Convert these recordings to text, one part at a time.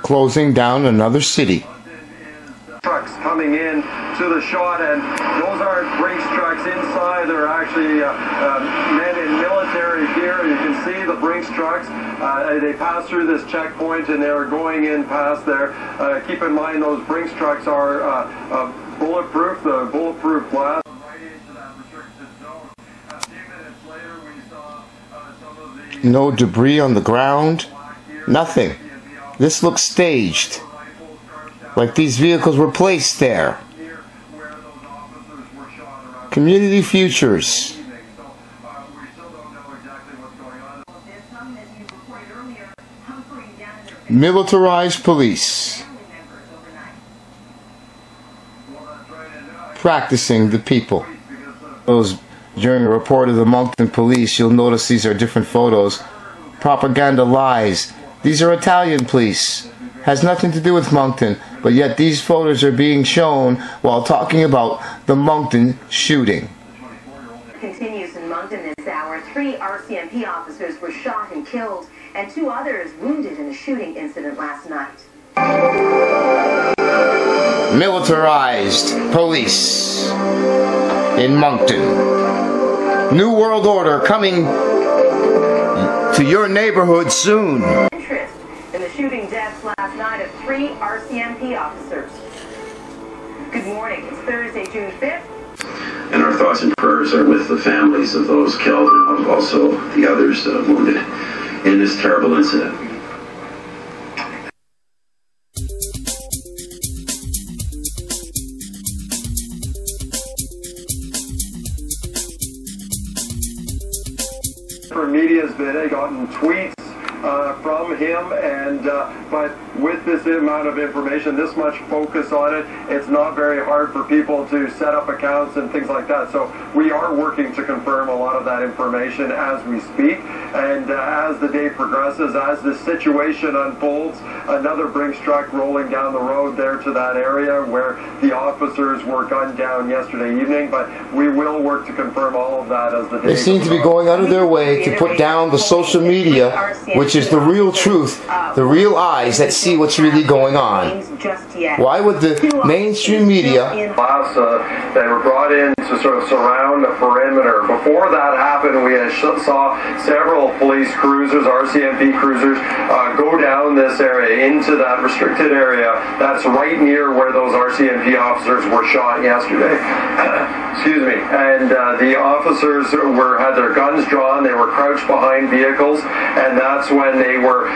Closing down another city. Trucks coming in to the shot, and those aren't Brinks trucks inside. They're actually men in military gear. You can see the Brinks trucks. They pass through this checkpoint and they're going in past there. Keep in mind those Brinks trucks are bulletproof, the bulletproof glass. Right into that restricted zone. A few minutes later we saw some of the... No debris on the ground. Nothing. This looks staged. Like these vehicles were placed there. Community futures. Militarized police. Practicing the people. During a report of the Moncton police, you'll notice these are different photos. Propaganda lies. These are Italian police. Has nothing to do with Moncton, but yet these photos are being shown while talking about the Moncton shooting. Continues in Moncton this hour. 3 RCMP officers were shot and killed, and 2 others wounded in a shooting incident last night. Militarized police in Moncton. New World Order coming to your neighborhood soon. Interest in the shooting deaths last night of 3 RCMP officers. Good morning. It's Thursday, June 5th. And our thoughts and prayers are with the families of those killed and also the others wounded in this terrible incident. Media has gotten tweets from him, and but with this amount of information, this much focus on it, it's not very hard for people to set up accounts and things like that. So we are working to confirm a lot of that information as we speak, and as the day progresses, as this situation unfolds, another Brinks truck rolling down the road there to that area where the officers were gunned down yesterday evening, but we will work to confirm all of that as the day They seem to be going out of their way to put down the social media, which is the real truth, the real eyes that see what's really going on. Why would the mainstream media... They were brought in to sort of surround the perimeter. Before that happened, we saw several police cruisers, RCMP cruisers, go down this area into that restricted area. That's right near where those RCMP officers were shot yesterday. Excuse me. And the officers had their guns drawn. They were crouched behind vehicles, and that's when they were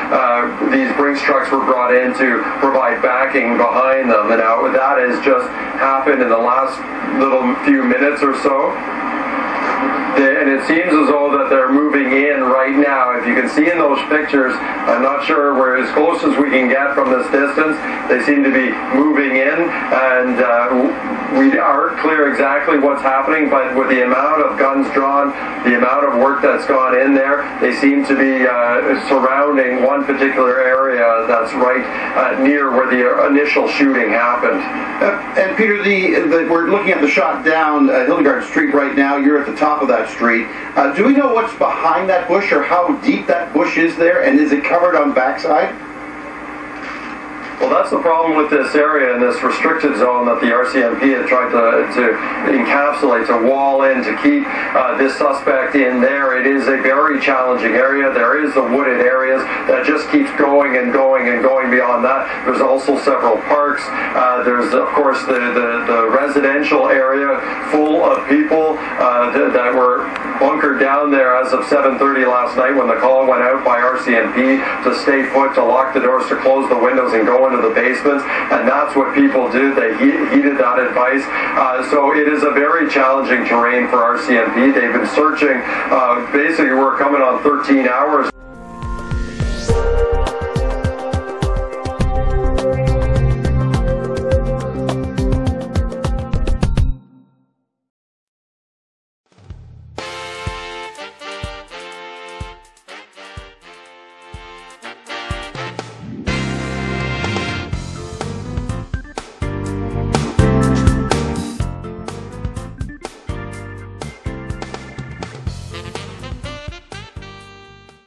these Brinks trucks were brought in to provide backing behind them. And now that has just happened in the last little few minutes or so. And it seems as though that they're moving in right now. If you can see in those pictures, I'm not sure we're as close as we can get from this distance. They seem to be moving in, and we aren't clear exactly what's happening, but with the amount of guns drawn, the amount of work that's gone in there, they seem to be surrounding one particular area that's right near where the initial shooting happened. And Peter, we're looking at the shot down Hildegard Street right now. You're at the top of that street. Do we know what's behind that bush, or how deep that bush is there, and is it covered on backside? Well, that's the problem with this area and this restricted zone that the RCMP had tried to encapsulate, to wall in, to keep this suspect in there. It is a very challenging area. There is the wooded areas that just keeps going and going and going beyond that. There's also several parks. There's, of course, the residential area full of people that were bunkered down there as of 7:30 last night when the call went out by RCMP to stay put, to lock the doors, to close the windows and go into the basements, and that's what people did. They heeded that advice. So it is a very challenging terrain for RCMP. They've been searching, basically we're coming on 13 hours.